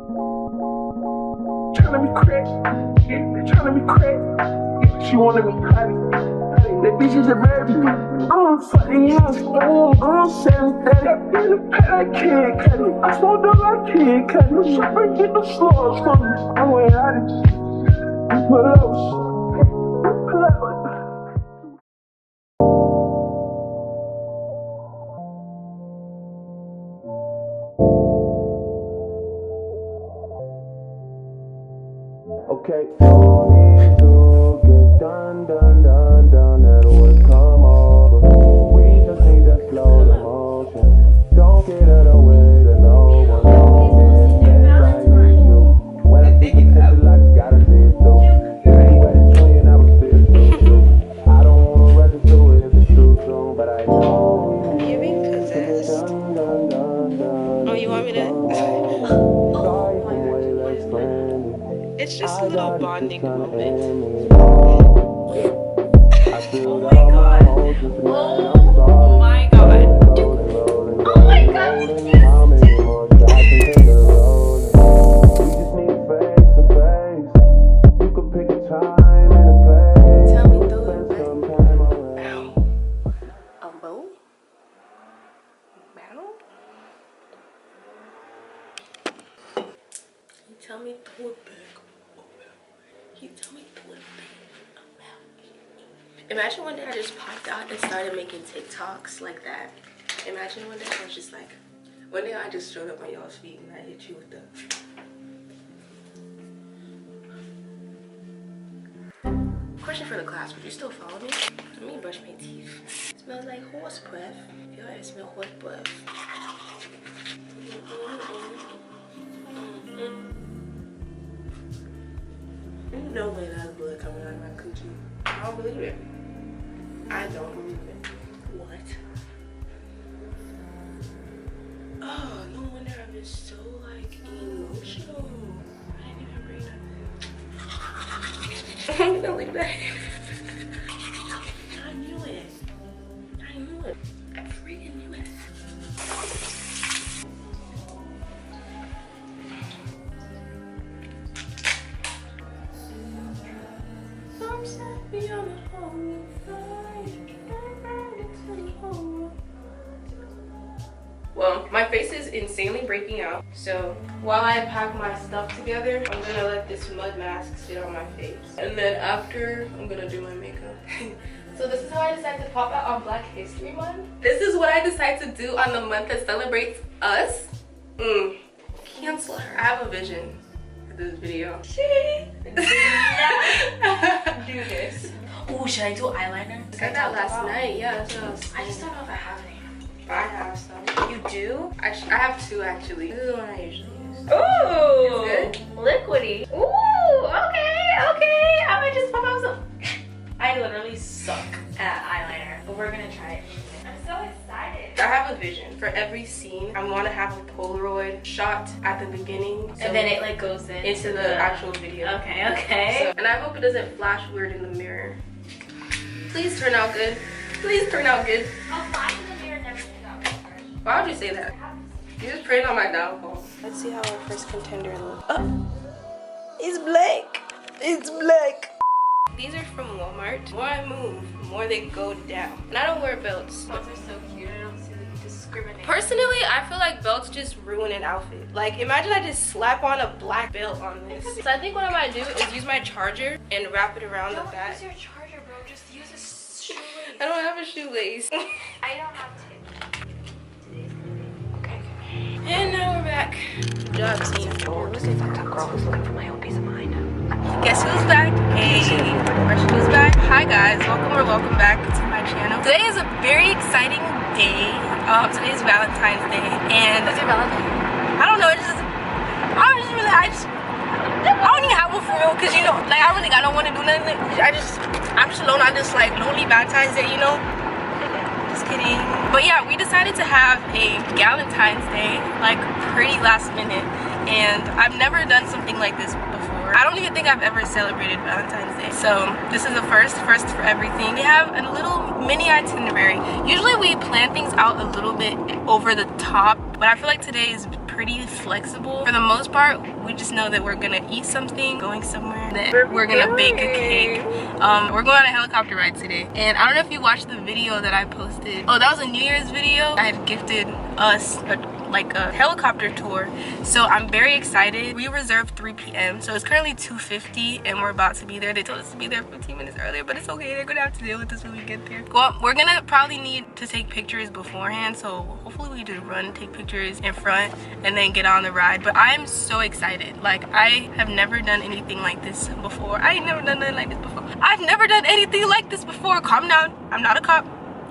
Tryna be crazy, yeah, tryna be crazy. She wanna be crazy. That bitch is a baby. I'm fucking house. I'm saying that I feel the pet, I can't cut it. I smoked up, I can't cut it. So bring get the floors from me. I went out and pull up. Pull up. Okay. No need to get done. That'll work, come over. We just need that slow motion. Don't get out of the way to no one knows. When I think it's the lights, gotta see it through. I was still I don't wanna rush into it if it's too soon, but I know You're being possessed. Oh, you want me to? It's just a little bonding moment. Oh my god. Oh my god. Oh my god. Tell me through it, babe. A bow? Battle? Tell me through it, babe. You tell me to live. Imagine one day I just popped out and started making TikToks like that. Imagine one day I was just like, one day I just showed up on y'all's feet and I hit you with the. Question for the class, would you still follow me? Let me brush my teeth. It smells like horse breath. Your ass smell horse breath. No way that's blood coming out of my coochie. I don't believe it. I don't believe it. What? Oh, no wonder I've been so like emotional. I didn't even bring nothing. I'm gonna leave that. I knew it. I knew it. I freaking knew it. Well, my face is insanely breaking out, so while I pack my stuff together, I'm gonna let this mud mask sit on my face, and then after I'm gonna do my makeup. So this is how I decided to pop out on Black History Month. This is what I decided to do on the month that celebrates us. Cancel her. I have a vision for this video. Do this. Oh, should I do eyeliner? I got that last night, yeah. So I just don't know if I have any. I have some. You do? I have two actually. This is the one I usually use. Ooh! Is it? Liquidy. Ooh, okay. I'm gonna just pop out some. I literally suck at eyeliner, but we're gonna try it. I'm so excited. I have a vision for every scene. I want to have a Polaroid shot at the beginning, And then it like goes into the actual video. Okay. So, and I hope it doesn't flash weird in the mirror. Please turn out good. Please turn out good. I'll flash in the mirror and never turn out good. Why would you say that? You just praying on my downfall. Let's see how our first contender looks. Oh, it's black. It's black. These are from Walmart. The more I move, the more they go down. And I don't wear belts. Belts are so cute. I don't see like discriminate. Personally, I feel like belts just ruin an outfit. Like, imagine I just slap on a black belt on this. So I think what I'm gonna do is use my charger and wrap it around the back. Use your charger, bro. Just use a shoelace. I don't have a shoelace. I don't have to. Okay. And now we're back. Job team. Girl who's looking for my own peace of mind. Guess who's back? Hey, who's back? Hi guys, welcome back to my channel. Today is a very exciting day. Today is Valentine's Day, and What's your Valentine? I don't know. I don't even have one for real, cause you know, like I really got no one to do nothing. I'm just alone on this like lonely Valentine's Day, you know. Just kidding. But yeah, we decided to have a Valentine's Day, like pretty last minute, and I've never done something like this before. I don't even think I've ever celebrated Valentine's Day. So this is the first for everything. We have a little mini itinerary. Usually we plan things out a little bit over the top, but I feel like today is pretty flexible. For the most part, we just know that we're gonna eat something, going somewhere, that we're gonna bake a cake. We're going on a helicopter ride today. And I don't know if you watched the video that I posted. Oh, that was a New Year's video. I had gifted us like a helicopter tour, so I'm very excited. We reserved 3 p.m. so it's currently 2:50 and we're about to be there. They told us to be there 15 minutes earlier, but it's okay. They're gonna have to deal with us when we get there. Well, we're gonna probably need to take pictures beforehand, so hopefully we just run, take pictures in front, and then get on the ride. But I am so excited. Like, I have never done anything like this before. I ain't never done nothing like this before. I've never done anything like this before. Calm down. I'm not a cop.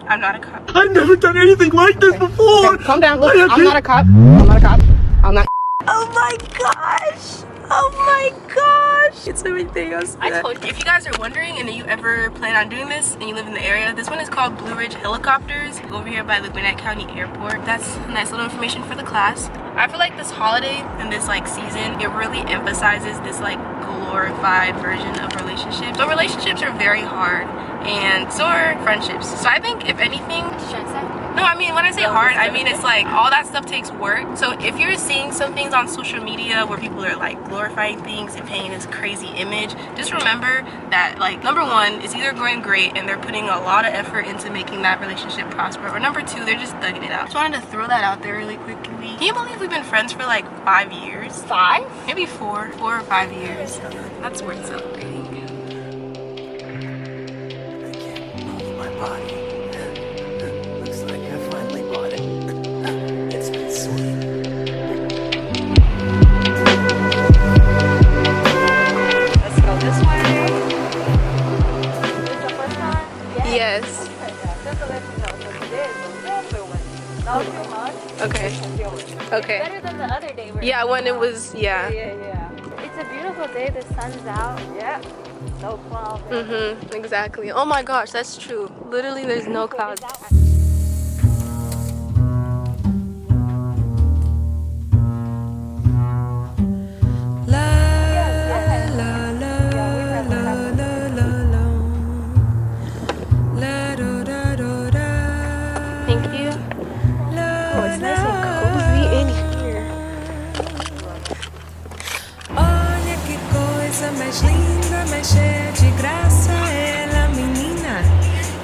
I'm not a cop. I've never done anything like this before. Okay, calm down. Look, I'm not a cop. I'm not a cop. I'm not. Oh my gosh. Oh my gosh. It's everything else. I told you. If you guys are wondering and you ever plan on doing this and you live in the area, this one is called Blue Ridge Helicopters over here by the Gwinnett County Airport. That's nice little information for the class. I feel like this holiday and this like season, it really emphasizes this like glorified version of relationships. So relationships are very hard, and so are friendships. So I think if anything, no, I mean when I say hard, I mean it's like all that stuff takes work. So if you're seeing some things on social media where people are like glorifying things and painting this crazy image, just remember that like number one, it's either going great and they're putting a lot of effort into making that relationship prosper, or number two, they're just thugging it out. Just wanted to throw that out there really quickly. Can you believe we've been friends for like 5 years? 5? Maybe 4 or 5 years. That's worth celebrating. I can't move my body. Looks like I finally bought it. It's been sweet. Let's go this way. This is the first time? Yes. Just to let you know, so today is a real good one. Not too much. Okay. Okay. Better than the other day. Yeah, when it was, yeah. It's a beautiful day. The sun's out. Yeah. No clouds. Exactly. Oh my gosh, that's true. Literally, there's no clouds. Thank you. Oh, it's nice and cozy in here. Olha que coisa mais linda, mais cheia de graça. Ela, menina,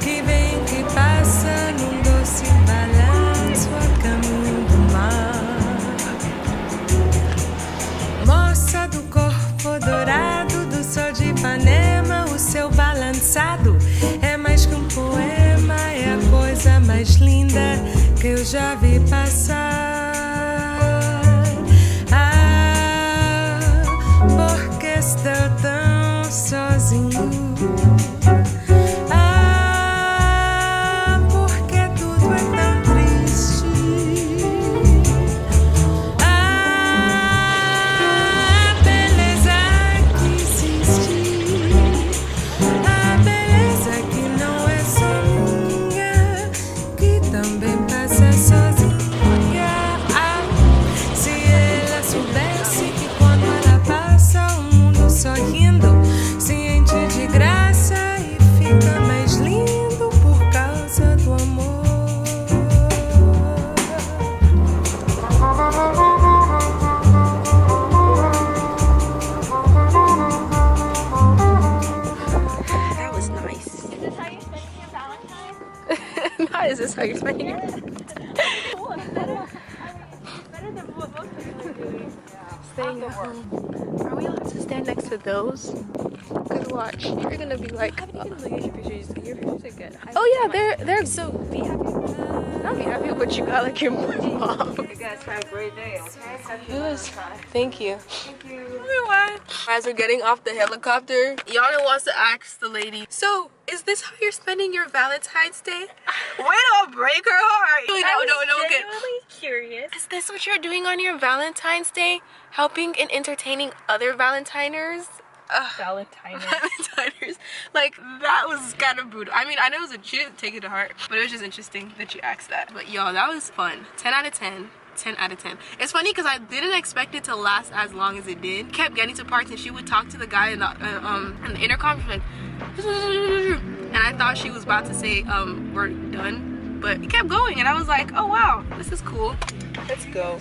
que vem, que passa num doce balanço a caminho do mar. Moça do corpo dourado do sol de Ipanema, o seu balançado é mais que um poema, é a coisa mais linda que eu já vi passar. Porque estou tão sozinho. Porque tudo é tão triste. A beleza que existe. A beleza que não é só minha, que também passa sozinha. Se ela soubesse que quando ela passa o mundo sorrindo se enche de graça e fica mais lindo por causa do amor. That was nice. Is this how you're spending your Valentine? Not is this how you're spending your Cool. It's better. It's better than what most people are doing. staying at home. Are we allowed to stand next to those? Because watch, you're gonna be like, You can look at your pictures. Your pictures are good. oh yeah, they're So be happy. I'll be happy, but you got like your mom. You guys have a great day, okay? Happy Yes. Valentine. Thank you. Thank you. As we're getting off the helicopter, Yana wants to ask the lady, so is this how you're spending your Valentine's Day? Way to break her heart. No, okay. Curious. Is this what you're doing on your Valentine's Day? Helping and entertaining other Valentiners? Valentiners. Like, that was kind of brutal. I mean, I know she didn't take it to heart, but it was just interesting that you asked that. But yo, that was fun. 10 out of 10. 10 out of 10. It's funny because I didn't expect it to last as long as it did. Kept getting to parts and she would talk to the guy in the intercom. She's like, and I thought she was about to say, we're done. But it kept going and I was like, oh wow, this is cool. Let's go.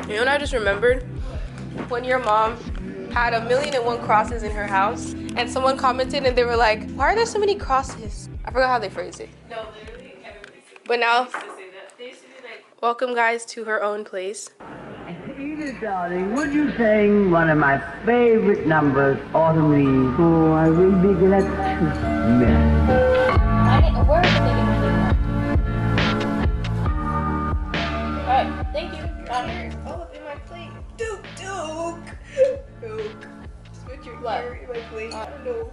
You know what I just remembered? When your mom had 1,000,001 crosses in her house, and someone commented and they were like, why are there so many crosses? I forgot how they phrased it. No, literally everybody But now, used to say that. They used to be like, welcome guys to her own place. Edith, darling, would you sing one of my favorite numbers, Autumn Leaves? Oh, I will be glad to. where is it? Alright, thank you. All up in my plate. Duke. Just put your ear in my plate. I don't know.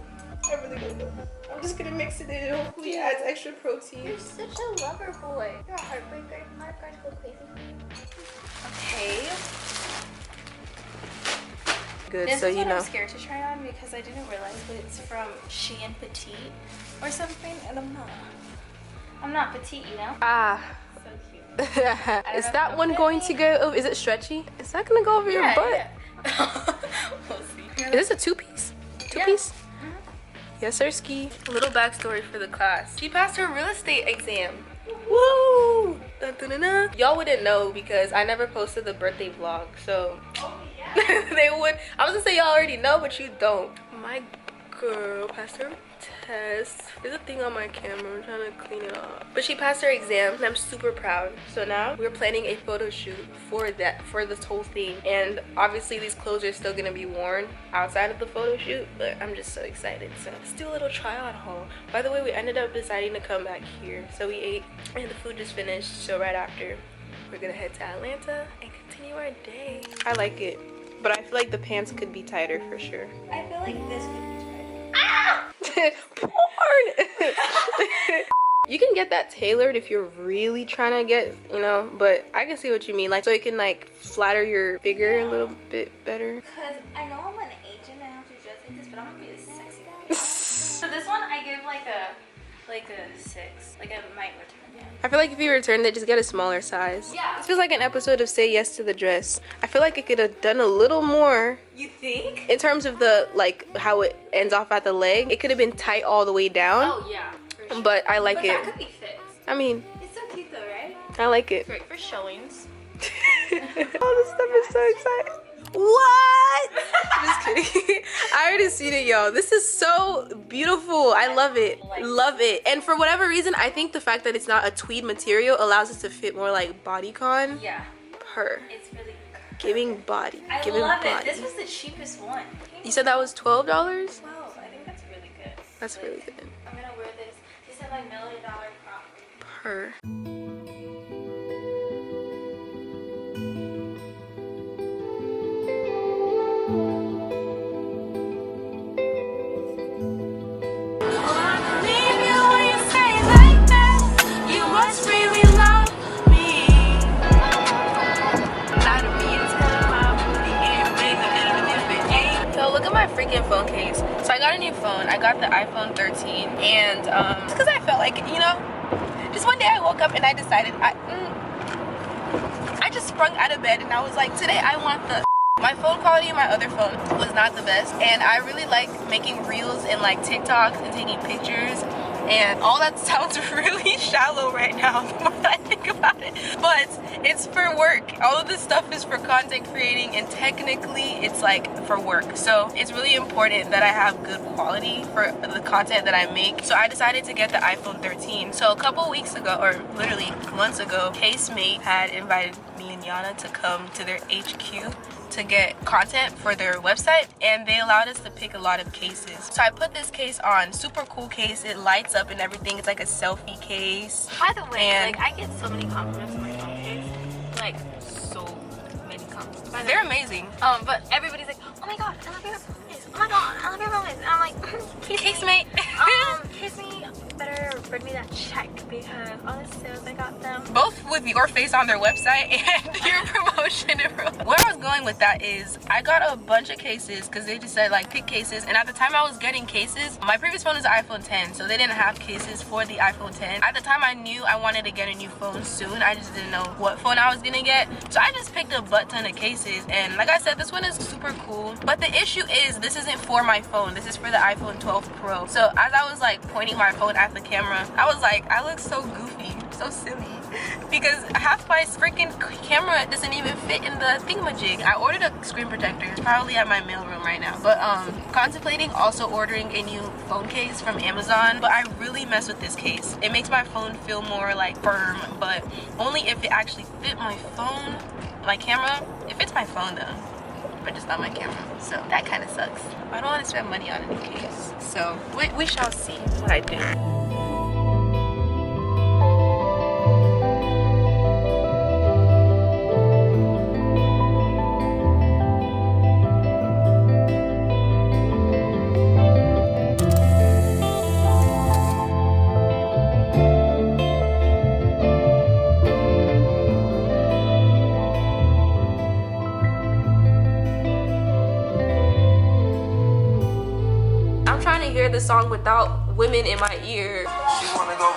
I really don't know. I'm just gonna mix it in. Hopefully it adds extra protein. You're such a lover boy. You're a heartbreaker. My guys go crazy for you. Okay. Good, This so is you what know. I'm scared to try on because I didn't realize that it's from Shein Petite or something, and I'm not petite, you know? Ah. So cute. Is that one going to go? Oh, is it stretchy? Is that gonna go over your butt? Yeah. We'll see. Is this a two-piece? Two-piece? Yes, sir, ski. A little backstory for the class. She passed her real estate exam. Woo! Dun, dun, dun, dun. Y'all wouldn't know because I never posted the birthday vlog, so they would. I was gonna say y'all already know, but you don't. My girl passed her test. There's a thing on my camera. I'm trying to clean it off. But she passed her exam, and I'm super proud. So now we're planning a photo shoot for this whole thing. And obviously these clothes are still gonna be worn outside of the photo shoot, but I'm just so excited. So let's do a little try on haul. By the way, we ended up deciding to come back here. So we ate, and the food just finished. So right after, we're gonna head to Atlanta and continue our day. I like it, but I feel like the pants could be tighter for sure. I feel like this could be Porn! You can get that tailored if you're really trying to get, you know, but I can see what you mean. Like, so it can like flatter your figure a little bit better. because I know I'm an agent and I have to dress like this, but I'm gonna be a sexy guy. So this one I give like a 6. Like I might return it. I feel like if you return it, just get a smaller size. Yeah. This feels like an episode of Say Yes to the Dress. I feel like it could have done a little more You think? in terms of the, like, how it ends off at the leg. It could have been tight all the way down, Oh yeah. For sure. but I like But it. that could be fixed. I mean, It's so cute though, right? I like it. Great for showings. All this stuff is so exciting. What? Just kidding. I already seen it, y'all. This is so beautiful. I love it. Love it. And for whatever reason, I think the fact that it's not a tweed material allows it to fit more like bodycon. Yeah. Her. It's really Giving body. I Giving love body. it. This was the cheapest one. You said that was $12? Wow, I think that's really good. That's really good. I'm gonna wear this. This is my $1 million prop. Her. Freaking phone case. So I got a new phone. I got the iPhone 13, and just because I felt like, you know, just one day I woke up and I decided I just sprung out of bed and I was like, today I want the. My phone quality in my other phone was not the best, and I really like making reels and like TikToks and taking pictures, and all that sounds really shallow right now the more that I think about it, but it's for work. All of this stuff is for content creating, and technically it's like for work, so it's really important that I have good quality for the content that I make. So I decided to get the iPhone 13. So a couple weeks ago, or literally months ago, Casemate had invited me and Yana to come to their HQ to get content for their website, and they allowed us to pick a lot of cases. So I put this case on. Super cool case. It lights up and everything. It's like a selfie case. By the way, And- like I get so many compliments on my phone case. Like so many compliments. By the They're way. amazing. But everybody's like, oh my god, I love your phone case. Oh my god, I love your phone case. And I'm like, Casemate. kiss me, better bring me that check because all the sales I got them. Both with your face on their website and your promotion. Where I was going with that is I got a bunch of cases because they just said like pick cases, and at the time I was getting cases, my previous phone is the iPhone 10, so they didn't have cases for the iPhone 10. At the time I knew I wanted to get a new phone soon. I just didn't know what phone I was gonna get, so I just picked a butt ton of cases, and like I said, this one is super cool. But the issue is this isn't for my phone. This is for the iPhone 12 Pro. So as I was like pointing my phone at the camera, I was like, I look so goofy, so silly. because half my freaking camera doesn't even fit in the thingamajig. I ordered a screen protector. It's probably at my mailroom right now. But contemplating also ordering a new phone case from Amazon. But I really mess with this case. It makes my phone feel more like firm, but only if it actually fit my phone, my camera. It fits my phone though, but just not my camera. So that kind of sucks. I don't want to spend money on a new case. So we shall see what I do. Hear the song without women in my ear. She wanna go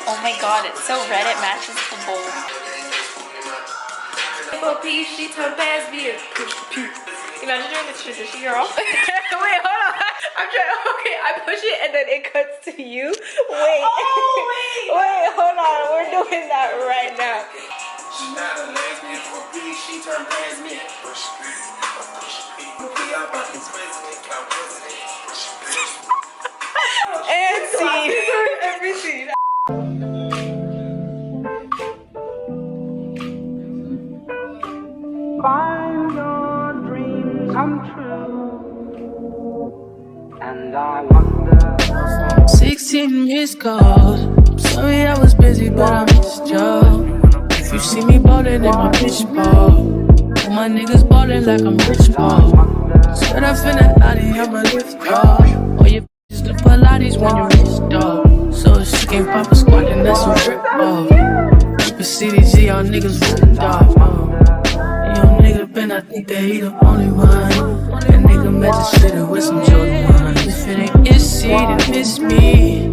Oh my god, it's so red it matches the bowl. BFF she turned past me. Imagine doing this transition, girl. Wait, hold on. I'm trying. Okay, I push it and then it cuts to you. Wait. Oh, wait. Wait, hold on. We're doing that right now. She not a lesbian for B, she turned past me. And see everything. Find your dreams come true. And I wonder. 16 missed calls. Sorry I was busy, but I missed you. If you see me ballin' in my bitch ball, all my niggas ballin' like I'm rich ball. Straight up in the alley, I'ma lift off. All your bitches look Pilates when you rich dog. So if she can't pop a squat, then that's a rip off. Keep a CDG, y'all niggas ripped off. Young nigga been, I think that he the only one. That nigga met the shit with some Jordan 1. If it ain't issy, then miss me.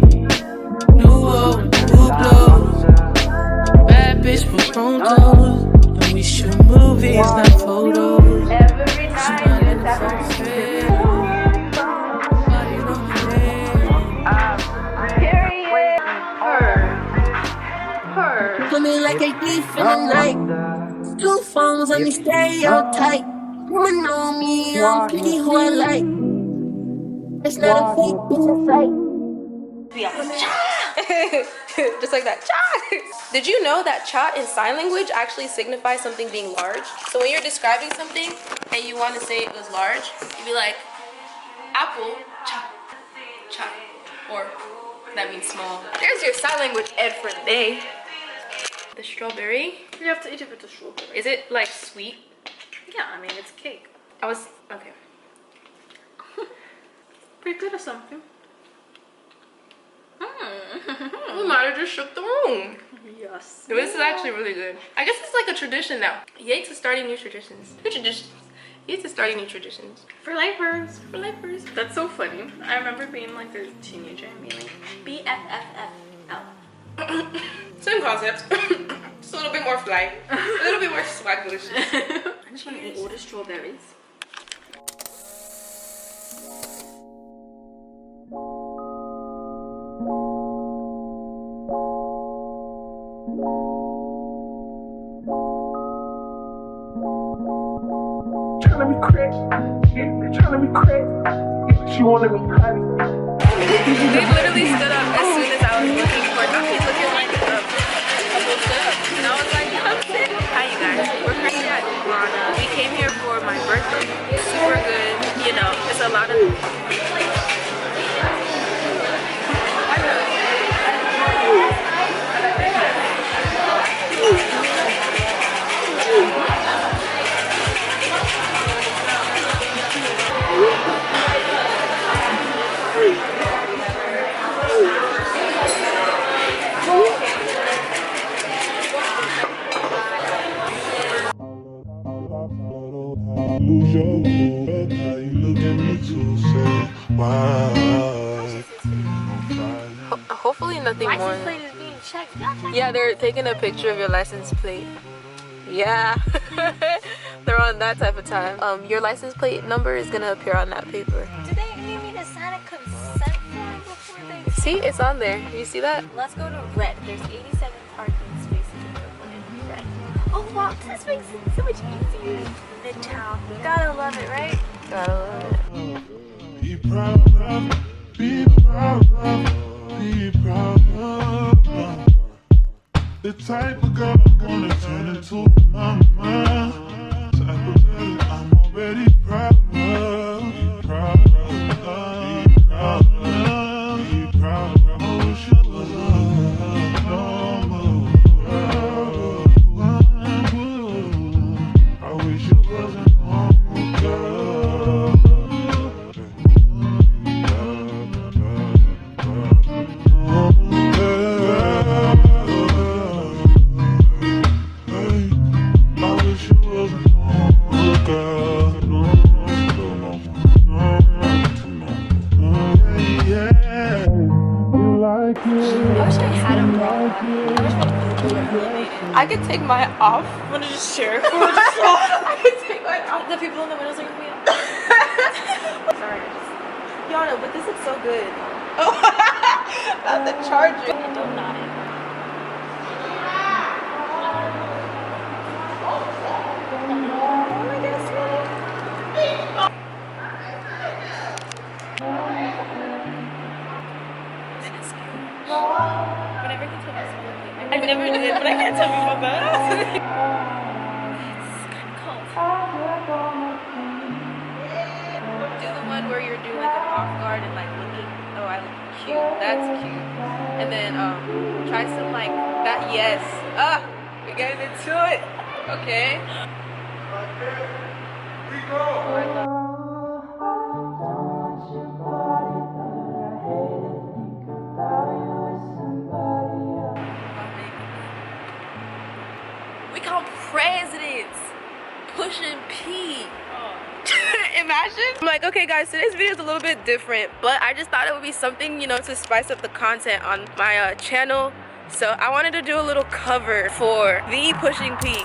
New old, new blows. Bad bitch with prontos. And we shoot movies, not photos. Every night it's after period. Her. Coming like a thief in the night. 2 phones on me, stereo tight. Woman know me, I'm pretty who I like. It's not a fake bitch in sight. Just like that. Cha! Did you know that cha in sign language actually signifies something being large? So when you're describing something and you want to say it was large, you'd be like, apple, cha, cha. Or that means small. There's your sign language ed for the day. The strawberry. You have to eat it with the strawberry. Is it like sweet? Yeah, I mean it's cake. I was okay. Pretty good or something. We might have just shook the room. Yes. This is actually really good. I guess it's like a tradition now. Yates is starting new traditions. New traditions. Yates is starting new traditions. For lifers. For lifers. That's so funny. I remember being like a teenager and being like BFFFL. Same concept. Just a little bit more fly. A little bit more swaglish. I just want to eat all the strawberries. Tryna be crazy, yeah, they tryna be crazy. Yeah, she wanna be honey. They literally stood up as soon as I was looking for nothing, looking like a book stood up. And I was like, I'm sitting. Hi you guys, we're currently at Ghana. We came here for my birthday. It's super good. You know, it's a lot of Lose your cool, how you look at me to say why? hopefully nothing more. License plate is being checked. Yeah, they're taking a picture of your license plate. Yeah. They're on that type of time. Your license plate number is gonna appear on that paper. Do they need me to sign a consent form before they? See, it's on there. You see that? Let's go to red. There's 87 parking spaces in red. Oh wow, this makes it so much easier. Midtown. Gotta love it, right? Gotta love it. Be proud of, be proud of, be proud of. The type of girl I'm gonna turn into a mama. Type of girl I'm already proud of. Proud of, be proud of, be proud of. I wish it was normal. I wish it was a normal girl. I could take mine off. I'm gonna just share. I could take mine off. The people in the windows are gonna be up. Sorry. Yana, but this looks so good. Oh, not the charger. Don't nod it. Whenever he told me something, I never did, but I can't tell you about that. It's kind of cold. Do the one where you're doing like an off guard and like looking. Oh, I look cute. That's cute. And then try some like that. Yes. We're getting into it. Okay. We go. We call presidents pushing P. Imagine. I'm like, okay guys, today's video is a little bit different, but I just thought it would be something, you know, to spice up the content on my channel. So I wanted to do a little cover for the pushing P.